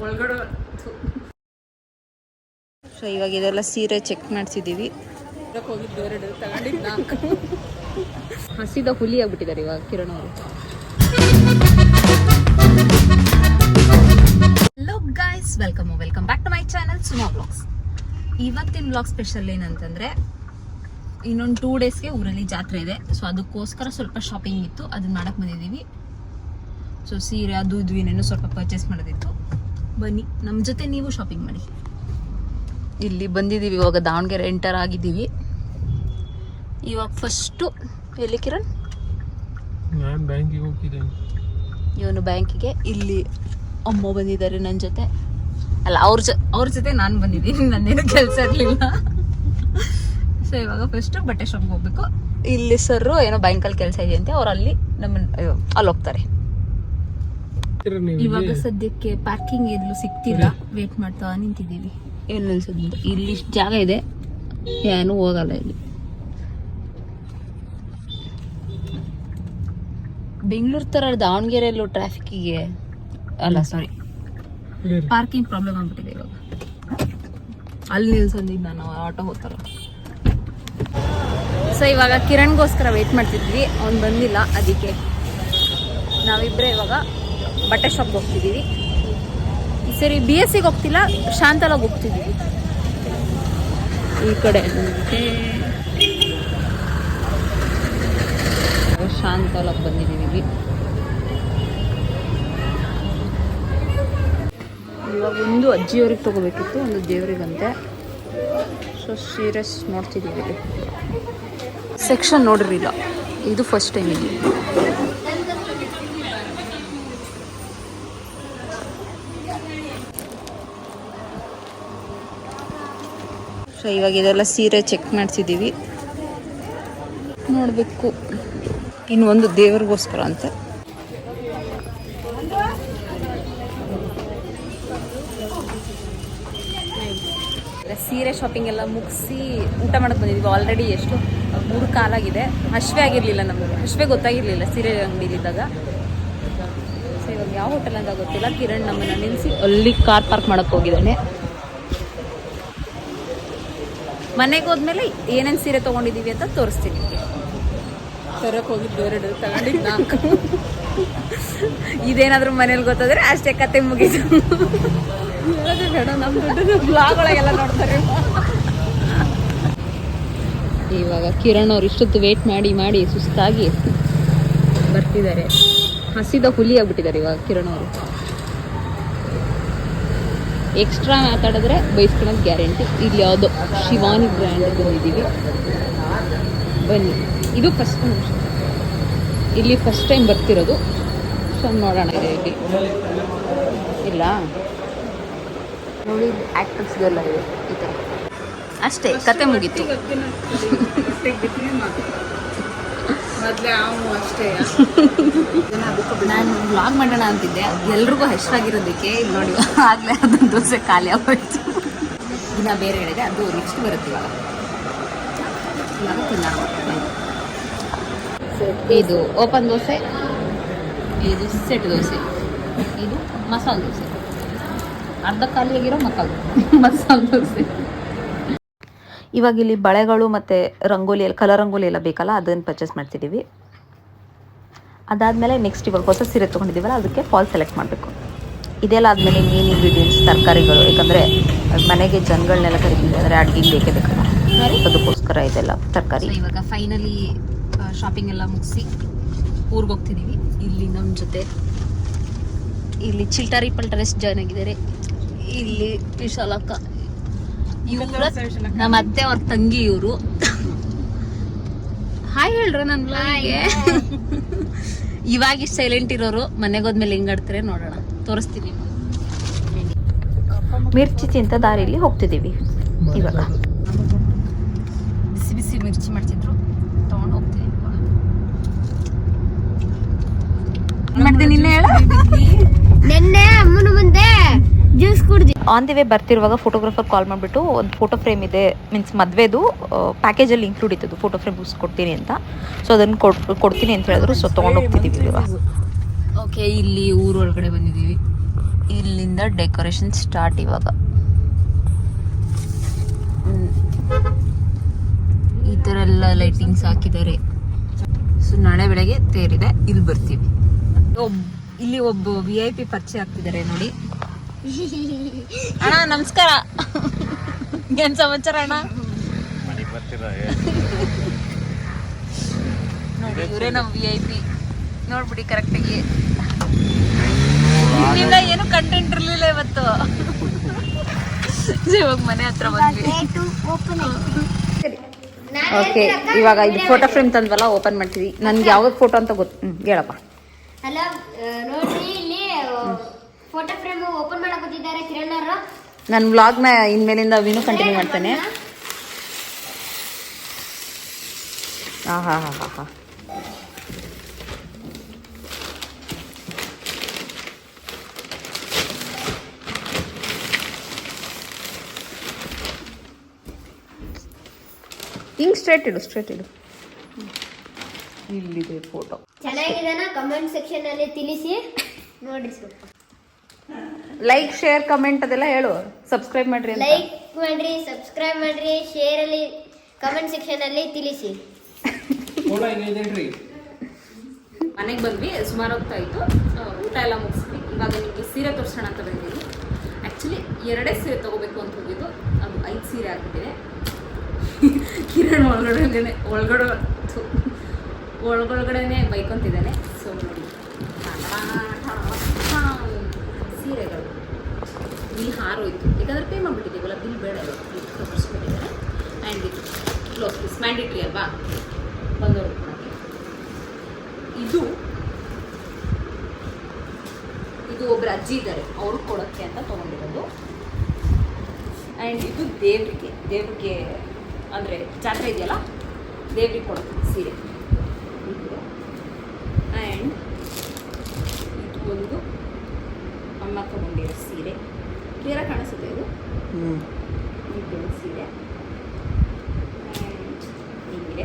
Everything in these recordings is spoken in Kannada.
ಒಳಗಡೆ. ಸೊ ಇವಾಗ ಇದೆಲ್ಲ ಸೀರೆ ಚೆಕ್ ಮಾಡ್ತಿದ್ದೀವಿ. ಹಸಿದ ಹುಲಿ ಆಗ್ಬಿಟ್ಟಿದ್ದಾರೆ ಇವಾಗ ಕಿರಣ್ ಅವರು. Hello guys, welcome back to my channel Suma vlogs. ಇವತ್ತಿನ ಬ್ಲಾಗ್ ಸ್ಪೆಷಲ್ ಏನಂತಂದ್ರೆ, ಇನ್ನೊಂದು 2 ಡೇಸ್ಗೆ ಊರಲ್ಲಿ ಜಾತ್ರೆ ಇದೆ. ಸೊ ಅದಕ್ಕೋಸ್ಕರ ಸ್ವಲ್ಪ ಶಾಪಿಂಗ್ ಇತ್ತು, ಅದನ್ನ ಮಾಡಕ್ ಬಂದಿದ್ದೀವಿ. ಸೊ ಸೀರೆ ಅದು ಇದು ಏನೇನೋ ಸ್ವಲ್ಪ ಪರ್ಚೇಸ್ ಮಾಡೋದಿತ್ತು. ಬನ್ನಿ ನಮ್ಮ ಜೊತೆ ನೀವು ಶಾಪಿಂಗ್ ಮಾಡಿ. ಇಲ್ಲಿ ಬಂದಿದ್ದೀವಿ, ಇವಾಗ ದಾವಣಗೆರೆ ಎಂಟರ್ ಆಗಿದ್ದೀವಿ. ಇವಾಗ ಫಸ್ಟು ಎಲ್ಲಿ ಕಿರಣ್? ನಾನು ಬ್ಯಾಂಕಿಗೆ ಹೋಗಿದ್ದೇನೆ. ಇವನು ಬ್ಯಾಂಕಿಗೆ. ಇಲ್ಲಿ ಅಮ್ಮ ಬಂದಿದ್ದಾರೆ ನನ್ನ ಜೊತೆ. ಅಲ್ಲ, ಅವ್ರ ಜೊತೆ ನಾನು ಬಂದಿದ್ದೀನಿ, ನನ್ನೇನು ಕೆಲಸ ಇರಲಿಲ್ಲ. ಸೊ ಇವಾಗ ಫಸ್ಟ್ ಬಟ್ಟೆ ಶಾಪ್ಗೆ ಹೋಗ್ಬೇಕು. ಇಲ್ಲಿ ಸರ್ರು ಏನೋ ಬ್ಯಾಂಕಲ್ಲಿ ಕೆಲಸ ಇದೆ ಅಂತೆ, ಅವ್ರು ಅಲ್ಲಿ ಅಲ್ಲಿ ಹೋಗ್ತಾರೆ. ಇವಾಗ ಸದ್ಯಕ್ಕೆ ಪಾರ್ಕಿಂಗ್ ಎಲ್ಲೂ ಸಿಗ್ತಿಲ್ಲ, ವೇಟ್ ಮಾಡ್ತಾ ನಿಂತಿದ್ದೀವಿ. ಏನು ನಿಲ್ಸೋದು, ಇಲ್ಲಿ ಇಷ್ಟು ಜಾಗ ಇದೆ, ಏನು ಹೋಗಲ್ಲ ಇಲ್ಲಿ. ಬೆಂಗಳೂರು ತರ ದಾವಣಗೆರೆಯಲ್ಲೂ ಟ್ರಾಫಿಕ್ಕಿಗೆ ಅಲ್ಲ, ಸಾರಿ, ಪಾರ್ಕಿಂಗ್ ಪ್ರಾಬ್ಲಮ್ ಆಗ್ಬಿಟ್ಟಿದೆ ಇವಾಗ. ಅಲ್ಲಿ ನಿಲ್ಸಂದಿದ್ದು ನಾನು, ಆಟೋ ಹೋಗ್ತಾರ. ಸೊ ಇವಾಗ ಕಿರಣ್ಗೋಸ್ಕರ ವೇಟ್ ಮಾಡ್ತಿದ್ವಿ, ಅವ್ನು ಬಂದಿಲ್ಲ. ಅದಕ್ಕೆ ನಾವಿಬ್ಬರೇ ಇವಾಗ ಬಟ್ಟೆ ಶಾಪ್ಗೆ ಹೋಗ್ತಿದ್ದೀವಿ. ಈ ಸರಿ BSCಗೆ ಹೋಗ್ತಿಲ್ಲ, ಶಾಂತಲಾಗಿ ಹೋಗ್ತಿದ್ದೀವಿ. ಈ ಕಡೆ ಶಾಂತಲಾಗಿ ಬಂದಿದ್ದೀವಿ. ಇವಾಗ ಒಂದು ಅಜ್ಜಿಯವ್ರಿಗೆ ತೊಗೋಬೇಕಿತ್ತು, ಒಂದು ದೇವ್ರಿಗಂತೆ. ಸೊ ಸೀರಿಯಸ್ ನೋಡ್ತಿದ್ದೀವಿ. ಸೆಕ್ಷನ್ ನೋಡಿರಲಿಲ್ಲ, ಇದು ಫಸ್ಟ್ ಟೈಮ್ ಇಲ್ಲಿ. ಸೊ ಇವಾಗ ಇದೆಲ್ಲ ಸೀರೆ ಚೆಕ್ ಮಾಡ್ತಿದ್ದೀವಿ, ನೋಡಬೇಕು. ಇನ್ನು ಒಂದು ದೇವ್ರಿಗೋಸ್ಕರ ಅಂತ. ಸೀರೆ ಶಾಪಿಂಗ್ ಎಲ್ಲ ಮುಗಿಸಿ ಊಟ ಮಾಡಕ್ಕೆ ಬಂದಿದ್ದೀವಿ. ಆಲ್ರೆಡಿ ಎಷ್ಟು 3 ಕಾಲಾಗಿದೆ. ಹಶ್ವೆ ಆಗಿರಲಿಲ್ಲ ನಮಗೆ, ಹಶ್ವೆ ಗೊತ್ತಾಗಿರಲಿಲ್ಲ ಸೀರೆ ಅಂಗಡಿಲಿದ್ದಾಗ. ಸೊ ಇವಾಗ ಯಾವ ಹೋಟೆಲ್ ಅಂತ ಗೊತ್ತಿಲ್ಲ. ಕಿರಣ್ ನಮ್ಮನ್ನು ನಿಲ್ಲಿಸಿ ಅಲ್ಲಿ ಕಾರ್ ಪಾರ್ಕ್ ಮಾಡಕ್ಕೆ ಹೋಗಿದ್ದಾನೆ. ಮನೆಗೆ ಹೋದ್ಮೇಲೆ ಏನೇನು ಸೀರೆ ತೊಗೊಂಡಿದ್ದೀವಿ ಅಂತ ತೋರಿಸ್ತೀನಿ. ತರಕ್ಕೆ ಹೋಗಿದ್ದು 2 ತಗೊಂಡಿದ್ದು 4. ಇದೇನಾದರೂ ಮನೇಲಿ ಗೊತ್ತಾದ್ರೆ ಅಷ್ಟೇ, ಕತೆ ಮುಗೀತು. ಬೇಡ, ನಮ್ಮ ದುಡ್ಡು ಬ್ಲಾಗ್ ಒಳಗೆಲ್ಲ ನೋಡ್ತಾರೆ. ಇವಾಗ ಕಿರಣ್ ಅವ್ರು ಇಷ್ಟೊತ್ತು ವೇಟ್ ಮಾಡಿ ಸುಸ್ತಾಗಿ ಬರ್ತಿದ್ದಾರೆ. ಹಸಿದ ಹುಲಿ ಆಗ್ಬಿಟ್ಟಿದ್ದಾರೆ ಇವಾಗ ಕಿರಣ್ ಅವರು. ಎಕ್ಸ್ಟ್ರಾ ಮಾತಾಡಿದ್ರೆ ಬೈಸ್ಕೊಳೋದು ಗ್ಯಾರಂಟಿ. ಇಲ್ಲಿ ಯಾವುದೋ ಶಿವಾನಿ ಬ್ರ್ಯಾಂಡ್ ಬಂದಿದ್ದೀವಿ. ಬನ್ನಿ, ಇದು ಫಸ್ಟ್ ಇಲ್ಲಿ ಫಸ್ಟ್ ಟೈಮ್ ಬರ್ತಿರೋದು. ಸೊ ನೋಡೋಣ ಇದೆ ಇಲ್ಲಿ ಇಲ್ಲ ನೋಡಿ, ಆ್ಯಕ್ಟರ್ಸ್ಗೆಲ್ಲ ಇದೆ ಈ ಥರ. ಅಷ್ಟೇ, ಕತೆ ಮುಗೀತು. ನಾನು ವ್ಲಾಗ್ ಮಾಡೋಣ ಅಂತಿದ್ದೆ, ಎಲ್ರಿಗೂ ಹೆಸರಾಗಿರೋದಕ್ಕೆ. ಇಲ್ಲಿ ನೋಡಿ, ಆಗಲೇ ಅದೊಂದು ದೋಸೆ ಖಾಲಿ ಆಗೋಯ್ತು. ದಿನ ಬೇರೆ ಹೇಳಿದೆ, ಅದು ನೆಕ್ಸ್ಟ್ ಬರುತ್ತೆ ಇವಾಗ ತಿನ್ನೋಣ. ಇದು ಓಪನ್ ದೋಸೆ, ಇದು ಸೆಟ್ ದೋಸೆ, ಇದು ಮಸಾಲೆ ದೋಸೆ. ಅರ್ಧ ಖಾಲಿಯಾಗಿರೋ ಮಸಾಲೆ ದೋಸೆ. ಇವಾಗ ಇಲ್ಲಿ ಬಳೆಗಳು ಮತ್ತು ರಂಗೋಲಿ ಎಲ್ಲ, ಕಲರ್ ರಂಗೋಲಿ ಎಲ್ಲ ಬೇಕಲ್ಲ, ಅದನ್ನು ಪರ್ಚೇಸ್ ಮಾಡ್ತಿದ್ದೀವಿ. ಅದಾದಮೇಲೆ ನೆಕ್ಸ್ಟ್ ಇವಾಗ ಹೊಸ ಸೀರೆ ತೊಗೊಂಡಿದ್ದೀವಲ್ಲ, ಅದಕ್ಕೆ ಫಾಲ್ ಸೆಲೆಕ್ಟ್ ಮಾಡಬೇಕು. ಇದೆಲ್ಲ ಆದಮೇಲೆ ಮೇನ್ ಇಂಗ್ರೀಡಿಯೆಂಟ್ಸ್ ತರಕಾರಿಗಳು, ಯಾಕಂದರೆ ಮನೆಗೆ ಜನಗಳನ್ನೆಲ್ಲ ಕರಿತೀವಿ, ಅಂದರೆ ಅಡುಗೆಗೆ ಬೇಕೇ ಬೇಕಲ್ಲ, ಅದಕ್ಕೋಸ್ಕರ ಇದೆಲ್ಲ ತರಕಾರಿ. ಇವಾಗ ಫೈನಲಿ ಶಾಪಿಂಗ್ ಎಲ್ಲ ಮುಗಿಸಿ ಊರಿಗೆ ಹೋಗ್ತಿದ್ದೀವಿ. ಇಲ್ಲಿ ನಮ್ಮ ಜೊತೆ ಇಲ್ಲಿ ಚಿಲ್ಟಾರಿ ಪಲ್ಟರ್ ಎಷ್ಟು ಜಾಯ್ನ್ ಆಗಿದ್ದಾರೆ. ಇಲ್ಲಿ ವಿಶಾಲಕ್ಕ, ಇವ್ರ ನಮ್ಮ ಅತ್ತೆ ಅವ್ರ ತಂಗಿ. ಇವರು ಹಾಯ್ ಹೇಳ್ರ ನನ್ನ ಬ್ಲಾಗಿಗೆ. ಇವಾಗ ಸೈಲೆಂಟ್ ಇರೋರು, ಮನೆಗೆ ಹೋದ್ಮೇಲೆ ಹೆಂಗ್ ಆಡ್ತಾರೆ ನೋಡೋಣ, ತೋರಿಸ್ತೀನಿ. ಮಿರ್ಚಿ ತಿಂತ ದಾರಿಲಿ ಹೋಗ್ತಿದ್ದೀವಿ. ಇವಾಗ ಬಿಸಿ ಬಿಸಿ ಮಿರ್ಚಿ ಮಾಡ್ತಿದ್ರು, ತಗೊಂಡು ಹೋಗ್ತೀವಿ. ಮಾಡ್ತೀನಿ, ನಿನ್ನೆ ಅಮ್ಮನ ಮುಂದೆ ಜ್ಯೂಸ್ ಕುಡ್ದಿ. ಆನ್ ದಿ ವೇ ಬರ್ತಿರುವಾಗ ಫೋಟೋಗ್ರಾಫರ್ ಕಾಲ್ ಮಾಡಿಬಿಟ್ಟು, ಒಂದು ಫೋಟೋ ಫ್ರೇಮ್ ಇದೆ, ಮೀನ್ಸ್ ಮದುವೆದು ಪ್ಯಾಕೇಜಲ್ಲಿ ಇನ್ಕ್ಲೂಡ್ ಇತ್ತು, ಫೋಟೋ ಫ್ರೇಮ್ ಕೊಡ್ತೀನಿ ಅಂತ. ಸೊ ಅದನ್ನು ಕೊಡ್ತೀನಿ ಅಂತ ಹೇಳಿದ್ರು. ಸೊ ತೊಗೊಂಡು ಹೋಗ್ತಿದ್ದೀವಿ ಇವಾಗ. ಓಕೆ, ಇಲ್ಲಿ ಊರೊಳಗಡೆ ಬಂದಿದ್ದೀವಿ. ಇಲ್ಲಿಂದ ಡೆಕೋರೇಷನ್ ಸ್ಟಾರ್ಟ್ ಇವಾಗ. ಈ ಥರ ಎಲ್ಲ ಲೈಟಿಂಗ್ಸ್ ಹಾಕಿದ್ದಾರೆ. ಸೊ ನಾಳೆ ಬೆಳಗ್ಗೆ ತೇರಿದೆ, ಇಲ್ಲಿ ಬರ್ತೀವಿ. ಇಲ್ಲಿ ಒಬ್ಬ VIP ಪರಿಚಯ ಆಗ್ತಿದ್ದಾರೆ ನೋಡಿ. ಅಣ್ಣ ನಮಸ್ಕಾರ. ಏನ್ ಸಮಾಚಾರ ಅಣ್ಣ? ನೋಡಿ ಇವರೇ ನಮ್ಮ VIP. ನೋಡ್ಬಿಡಿ ಕರೆಕ್ಟಾಗಿ. ಇಲ್ಲ ಏನು ಕಂಟೆಂಟ್ ಇರಲಿಲ್ಲ ಇವತ್ತು. ಇವಾಗ ಮನೆ ಹತ್ರ ಬಂದ್ವಿ. ಓಕೆ, ಇವಾಗ ಇದು ಫೋಟೋ ಫ್ರೇಮ್ ತಂದ್ವಲ್ಲ, ಓಪನ್ ಮಾಡ್ತೀವಿ. ನನ್ಗೆ ಯಾವ್ದು ಫೋಟೋ ಅಂತ ಗೊತ್ತು, ಹೇಳಪ್ಪ. ಹಲೋ, ನೋಡ್ರಿ ಇಲ್ಲಿ ಫೋಟೋ ಫ್ರೇಮ್ ಓಪನ್ ಮಾಡಕ್ ಬಂದಿದ್ದಾರೆ ಕಿರಣ್ ಅವರು. ನನ್ನ ವ್ಲಾಗ್ನ ಇನ್ಮೇಲಿಂದ ವಿನು ಕಂಟಿನ್ಯೂ ಮಾಡ್ತಾನೆ. ಹಾ. ಹಿಂಗ್ ಸ್ಟ್ರೇಟ್ ಇಡು. ಇಲ್ಲಿದೆ ಫೋಟೋ. ಚೆನ್ನಾಗಿದೆನಾ? ಕಮೆಂಟ್ ಸೆಕ್ಷನ್ ಅಲ್ಲಿ ತಿಳಿಸಿ. ನೋಡ್ರಿ ಸ್ವಲ್ಪ ಲೈಕ್, ಶೇರ್, ಕಮೆಂಟ್ ಅದೆಲ್ಲ ಹೇಳು. ಸಬ್ಸ್ಕ್ರೈಬ್ ಮಾಡ್ರಿ ಅಂತ. ಲೈಕ್ ಮಾಡ್ರಿ, ಸಬ್ಸ್ಕ್ರೈಬ್ ಮಾಡ್ರಿ, ಶೇರ್ ಅಲ್ಲಿ ಕಮೆಂಟ್ ಸೆಕ್ಷನ್ ಅಲ್ಲಿ ತಿಳಿಸಿ. ಮನೆಗೆ ಬಂದ್ವಿ, ಸುಮಾರು ಹೊತ್ತಾಯಿತು. ಊಟ ಎಲ್ಲ ಮುಗಿಸ್ವಿ. ಇವಾಗ ನಿಮಗೆ ಸೀರೆ ತೋರಿಸೋಣ ಅಂತ ಬಂದಿದ್ದೀನಿ. ಆ್ಯಕ್ಚುಲಿ 2 ಸೀರೆ ತೊಗೋಬೇಕು ಅಂತ ಹೋಗಿದ್ದು, ಅದು 5 ಸೀರೆ ಆಗ್ಬಿಟ್ಟಿದೆ. ಕಿರಣ್ ಒಳಗಡೆನೆ ಬೈಕೊಂತಿದ್ದಾನೆ. ಸೊ ನೋಡಿ, ಸೀರೆಗಳು ಬಿಲ್ ಹಾರೋಯ್ತು, ಯಾಕಂದರೆ ಪೇ ಮಾಡಿಬಿಟ್ಟಿದ್ದೀವಲ್ಲ, ಬಿಲ್ ಬೇಡ ತೋರಿಸ್ಬಿಟ್ಟಿದ್ದಾರೆ. ಆ್ಯಂಡ್ ಇದು ಕ್ಲೋಸ್ ಪೀಸ್ ಮ್ಯಾಂಡೇಟ್ರಿ ಅಲ್ವಾ, ಬಂದವರು ಇದು ಒಬ್ಬರು ಅಜ್ಜಿ ಇದ್ದಾರೆ, ಅವರು ಕೊಡೋಕ್ಕೆ ಅಂತ ತೊಗೊಂಡಿರೋದು. ಆ್ಯಂಡ್ ಇದು ದೇವ್ರಿಗೆ ಅಂದರೆ ಜಾತ್ರೆ ಇದೆಯಲ್ಲ, ದೇವ್ರಿಗೆ ಕೊಡೋಕ್ಕೆ ಸೀರೆ. ಆ್ಯಂಡ್ ಇದು ಒಂದು ಅಮ್ಮ ತೊಗೊಂಡಿರೋ ಸೀರೆ. ಕ್ಲಿಯರಾಗಿ ಕಾಣಿಸುತ್ತೆ ಇದು. ಇದು ಸೀರೆ. ಆ್ಯಂಡ್ ಹಿಂಗಿದೆ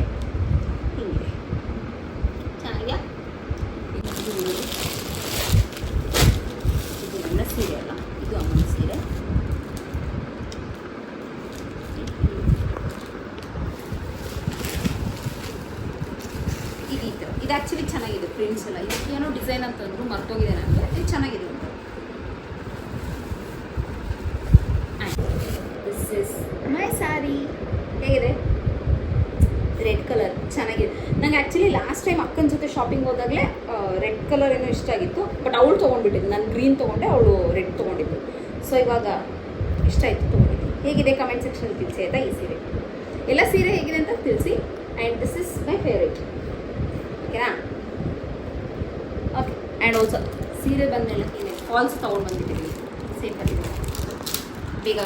ಚೆನ್ನಾಗಿದೆಯಾ? ಇದು ನನ್ನ ಸೀರೆ ಅಲ್ಲ, ಇದು ಅಮ್ಮನ ಸೀರೆ. ಇದು ಆ್ಯಕ್ಚುಲಿ ಚೆನ್ನಾಗಿದೆ, ಪ್ರಿಂಟ್ಸ್ ಎಲ್ಲ. ಇದಕ್ಕೆ ಏನೋ ಡಿಸೈನ್ ಅಂತಂದ್ರು, ಮರ್ತೋಗಿದೆ ನನಗೆ. ಇದು ಚೆನ್ನಾಗಿದೆ ಅಂತ. This is my sari. ಹೇಗಿದೆ? ರೆಡ್ ಕಲರ್ ಚೆನ್ನಾಗಿದೆ. ನಂಗೆ ಆ್ಯಕ್ಚುಲಿ ಲಾಸ್ಟ್ ಟೈಮ್ ಅಕ್ಕನ ಜೊತೆ ಶಾಪಿಂಗ್ ಹೋದಾಗಲೇ ರೆಡ್ ಕಲರ್ ಏನೋ ಇಷ್ಟ ಆಗಿತ್ತು. ಬಟ್ ಅವಳು ತೊಗೊಂಡ್ಬಿಟ್ಟಿದ್ದು, ನಾನು ಗ್ರೀನ್ ತೊಗೊಂಡೆ, ಅವಳು ರೆಡ್ ತೊಗೊಂಡಿದ್ದು. ಸೊ ಇವಾಗ ಇಷ್ಟ ಆಯಿತು, ತೊಗೊಂಡಿದ್ದು. ಹೇಗಿದೆ ಕಮೆಂಟ್ ಸೆಕ್ಷನ್ ತಿಳಿಸಿ ಆಯಿತಾ? ಈ ಸೀರೆ ಎಲ್ಲ ಸೀರೆ ಹೇಗಿದೆ ಅಂತ ತಿಳಿಸಿ. And this is my favourite. ಓಕೆನಾ? ಓಕೆ. ಆ್ಯಂಡ್ ಆಲ್ಸೋ ಸೀರೆ ಬಂದಮೇಲೆ ಫಾಲ್ಸ್ ತೊಗೊಂಡು ಬಂದಿದ್ದೀವಿ. ಸೇಮ್ ಬಂದಿದ್ದೀವಿ. ಬೇಗ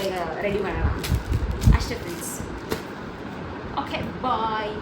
ರೆಡಿ ಮಾಡೋಣ ಅಷ್ಟೇ ಫ್ರೆಂಡ್ಸ್. ಓಕೆ, ಬಾಯ್.